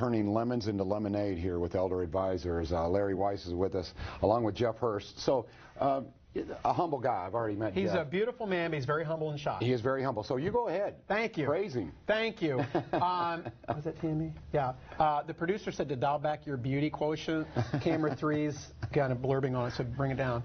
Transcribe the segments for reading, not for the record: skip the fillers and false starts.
turning lemons into lemonade here with Elder Advisors. Larry Weiss is with us, along with Jeff Hurst. So, a humble guy. I've already met Jeff. He's a beautiful man, but he's very humble and shy. He is very humble. So you go ahead. Thank you. Praise him. Thank you. Was that Tammy? Yeah. The producer said to dial back your beauty quotient. Camera 3's kind of blurbing on it, so bring it down.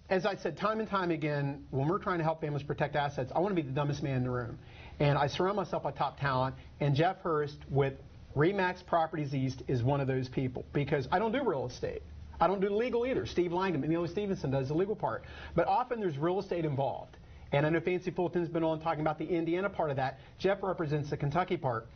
As I said time and time again, when we're trying to help families protect assets, I want to be the dumbest man in the room. And I surround myself by top talent, and Jeff Hurst with RE/MAX Properties East is one of those people, because I don't do real estate. I don't do legal either. Steve Langdon, McNeely Stevenson does the legal part. But often there's real estate involved. And I know Fancy Fulton's been on talking about the Indiana part of that. Jeff represents the Kentucky part,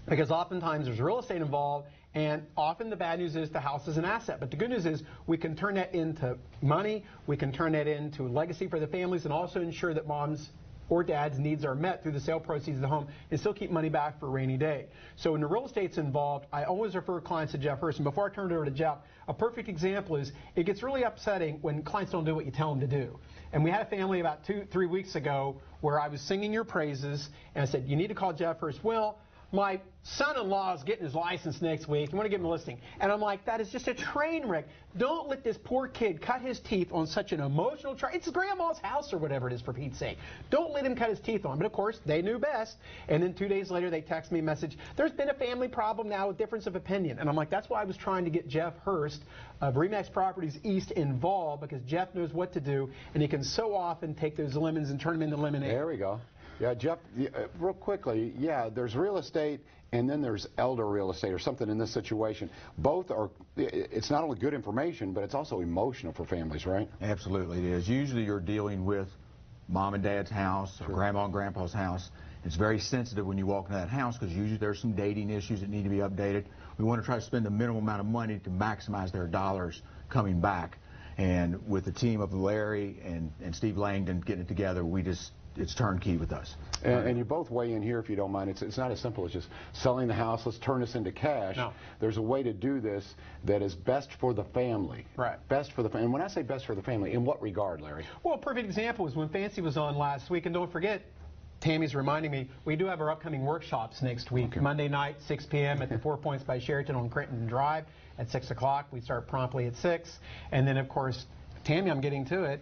because oftentimes there's real estate involved, and often the bad news is the house is an asset. But the good news is we can turn that into money, we can turn that into legacy for the families, and also ensure that mom's or dad's needs are met through the sale proceeds of the home, and still keep money back for a rainy day. So when the real estate's involved, I always refer clients to Jeff Hurst. And before I turn it over to Jeff, a perfect example is it gets really upsetting when clients don't do what you tell them to do. And we had a family about 2-3 weeks ago where I was singing your praises, and I said, you need to call Jeff Hurst. Well, my son-in-law is getting his license next week. You want to give him a listing. And I'm like, that is just a train wreck. Don't let this poor kid cut his teeth on such an emotional It's grandma's house or whatever it is, for Pete's sake. Don't let him cut his teeth on. But, of course, they knew best. And then 2 days later, they text me a message. There's been a family problem now with difference of opinion. And I'm like, that's why I was trying to get Jeff Hurst of RE/MAX Properties East involved, because Jeff knows what to do, and he can so often take those lemons and turn them into lemonade. There we go. Yeah, Jeff, real quickly, yeah, there's real estate and then there's elder real estate or something in this situation. Both are, it's not only good information, but it's also emotional for families, right? Absolutely it is. Usually you're dealing with mom and dad's house or grandma and grandpa's house. It's very sensitive when you walk into that house, because usually there's some dating issues that need to be updated. We want to try to spend the minimum amount of money to maximize their dollars coming back. And with the team of Larry and Steve Langdon getting it together, it's turnkey with us. And you both weigh in here if you don't mind. It's not as simple as just selling the house, let's turn this into cash. No. There's a way to do this that is best for the family. Right. Best for the family. And when I say best for the family, in what regard, Larry? Well, a perfect example is when Fancy was on last week. And don't forget, Tammy's reminding me, we do have our upcoming workshops next week. Okay. Monday night, 6 p.m. at the 4 Points by Sheraton on Crenton Drive at 6 o'clock. We start promptly at 6. And then, of course, Tammy, I'm getting to it.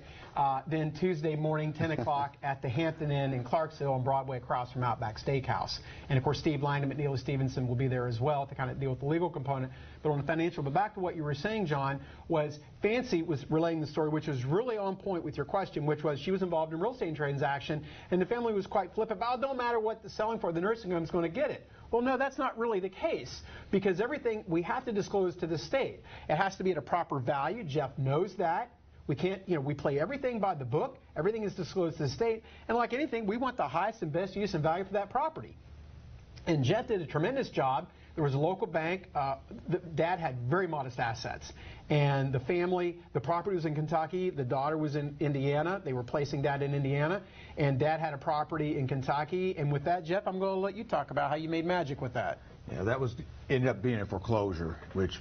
Then Tuesday morning, 10 o'clock at the Hampton Inn in Clarksville on Broadway across from Outback Steakhouse. And, of course, Steve Langdon, McNeely Stevenson will be there as well to kind of deal with the legal component. But on the financial, but back to what you were saying, John, was Fancy was relaying the story, which was really on point with your question, which was she was involved in a real estate transaction, and the family was quite flippant about, it don't matter what the selling for, the nursing home is going to get it. Well, no, that's not really the case, because everything we have to disclose to the state. It has to be at a proper value. Jeff knows that. We can't, we play everything by the book. Everything is disclosed to the state. And like anything, we want the highest and best use and value for that property. And Jeff did a tremendous job. There was a local bank. Dad had very modest assets. And the family, the property was in Kentucky. The daughter was in Indiana. They were placing Dad in Indiana. And Dad had a property in Kentucky. And with that, Jeff, I'm going to let you talk about how you made magic with that. Yeah, that ended up being a foreclosure, which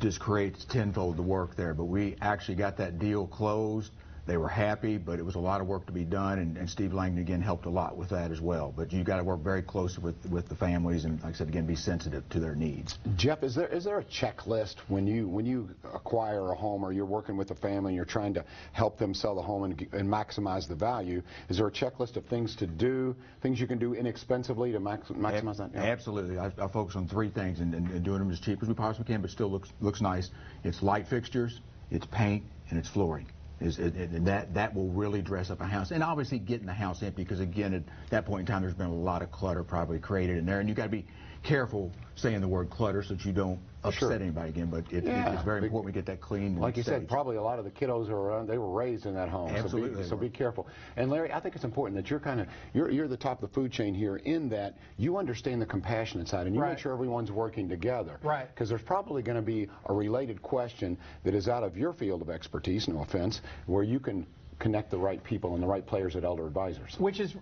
just creates tenfold the work there. But we actually got that deal closed. They were happy, but it was a lot of work to be done, and Steve Langdon, again, helped a lot with that as well. But you got to work very closely with the families, and like I said, again, be sensitive to their needs. Jeff, is there a checklist when you acquire a home or you're working with a family and you're trying to help them sell the home and maximize the value? Is there a checklist of things to do, things you can do inexpensively to maximize that? Yeah. Absolutely. I focus on 3 things and doing them as cheap as we possibly can, but still looks nice. It's light fixtures, it's paint, and it's flooring. And that will really dress up a house, and obviously getting the house empty, because again at that point in time there's been a lot of clutter probably created in there, and you got to be careful saying the word clutter so that you don't upset anybody again. But it's very important we get that clean. Like you said, probably a lot of the kiddos are around, they were raised in that home. Absolutely. So be careful. And Larry, I think it's important that you're the top of the food chain here, in that you understand the compassionate side and you make sure everyone's working together. Right. Because there's probably going to be a related question that is out of your field of expertise, no offense, where you can connect the right people and the right players at Elder Advisors. Which is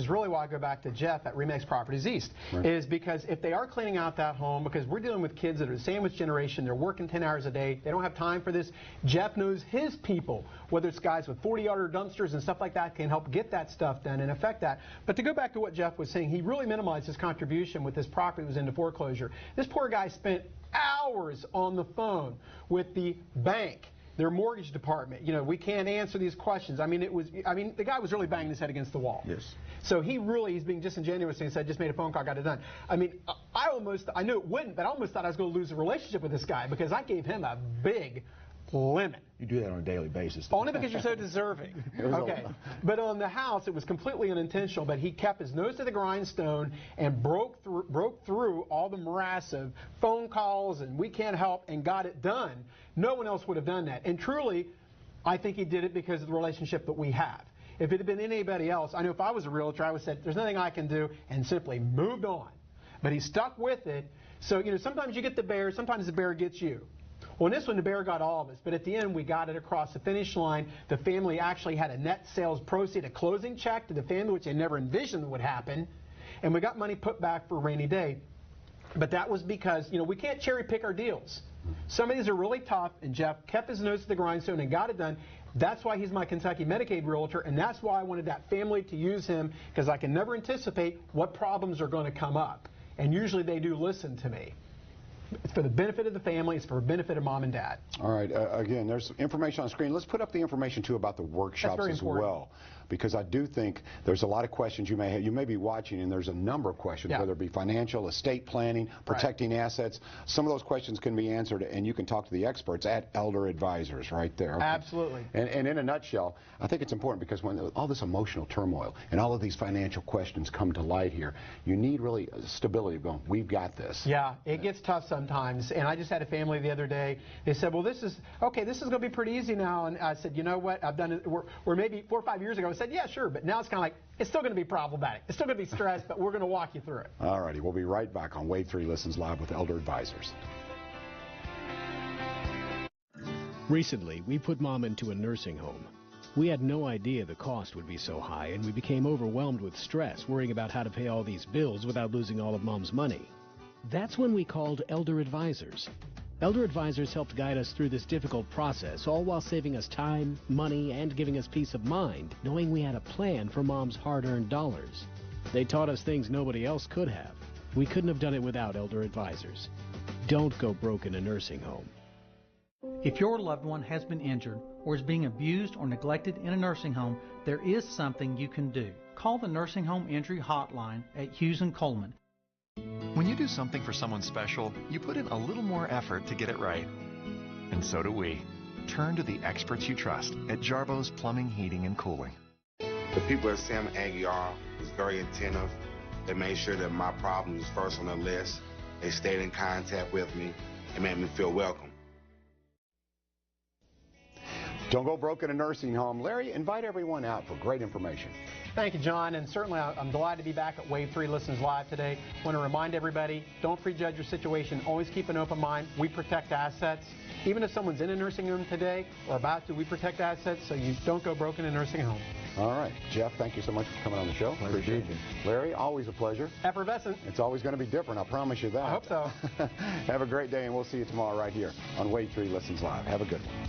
really why I go back to Jeff at Remax Properties East, Right. is because if they are cleaning out that home, because we're dealing with kids that are the sandwich generation, they're working 10 hours a day, they don't have time for this. Jeff knows his people, whether it's guys with 40-yarder dumpsters and stuff like that, can help get that stuff done and affect that. But to go back to what Jeff was saying, he really minimized his contribution with this property that was into foreclosure. This poor guy spent hours on the phone with the bank, their mortgage department. You know, we can't answer these questions. I mean, the guy was really banging his head against the wall. Yes. So he's being disingenuous and said, just made a phone call, got it done. I mean, I knew it wouldn't, but I almost thought I was going to lose a relationship with this guy because I gave him a big limit. You do that on a daily basis. Only because you're so deserving. Okay. But on the house, it was completely unintentional, but he kept his nose to the grindstone and broke through all the morass of phone calls and we can't help and got it done. No one else would have done that. And truly, I think he did it because of the relationship that we have. If it had been anybody else, I know if I was a realtor, I would have said, there's nothing I can do, and simply moved on. But he stuck with it. So, you know, sometimes you get the bear, sometimes the bear gets you. Well, in this one, the bear got all of us, but at the end, we got it across the finish line. The family actually had a net sales proceed, a closing check to the family, which they never envisioned would happen, and we got money put back for a rainy day. But that was because, you know, we can't cherry pick our deals. Some of these are really tough, and Jeff kept his nose to the grindstone and got it done. That's why he's my Kentucky Medicaid realtor, and that's why I wanted that family to use him, because I can never anticipate what problems are going to come up. And usually they do listen to me. It's for the benefit of the family. It's for the benefit of mom and dad. All right. Again, there's information on the screen. Let's put up the information, too, about the workshops as well, because I do think there's a lot of questions you may have. You may be watching, and there's a number of questions, whether it be financial, estate planning, protecting assets. Some of those questions can be answered, and you can talk to the experts at Elder Advisors right there. Okay? Absolutely. And in a nutshell, I think it's important because when all this emotional turmoil and all of these financial questions come to light here, you need really stability of going, we've got this. Yeah, it gets tough sometimes. And I just had a family the other day. They said, well, this is going to be pretty easy now. And I said, you know what? I've done it. We're maybe 4 or 5 years ago. I said, yeah, sure. But now it's kind of like, it's still going to be problematic. It's still going to be stressed, but we're going to walk you through it. All righty. We'll be right back on Wave 3 Listens Live with Elder Advisors. Recently, we put Mom into a nursing home. We had no idea the cost would be so high, and we became overwhelmed with stress, worrying about how to pay all these bills without losing all of Mom's money. That's when we called Elder Advisors. Elder Advisors helped guide us through this difficult process, all while saving us time, money, and giving us peace of mind, knowing we had a plan for Mom's hard-earned dollars. They taught us things nobody else could have. We couldn't have done it without Elder Advisors. Don't go broke in a nursing home. If your loved one has been injured or is being abused or neglected in a nursing home, there is something you can do. Call the Nursing Home Injury Hotline at Hughes & Coleman. When you do something for someone special, you put in a little more effort to get it right. And so do we. Turn to the experts you trust at Jarbo's Plumbing, Heating, and Cooling. The people at Sam Aguiar was very attentive. They made sure that my problem was first on the list. They stayed in contact with me and made me feel welcome. Don't go broke in a nursing home. Larry, invite everyone out for great information. Thank you, John, and certainly I'm delighted to be back at Wave 3 Listens Live today. I want to remind everybody, don't prejudge your situation. Always keep an open mind. We protect assets. Even if someone's in a nursing home today or about to, we protect assets so you don't go broke in a nursing home. All right. Jeff, thank you so much for coming on the show. Appreciate it. Larry, always a pleasure. Effervescent. It's always going to be different, I promise you that. I hope so. Have a great day, and we'll see you tomorrow right here on Wave 3 Listens Live. Have a good one.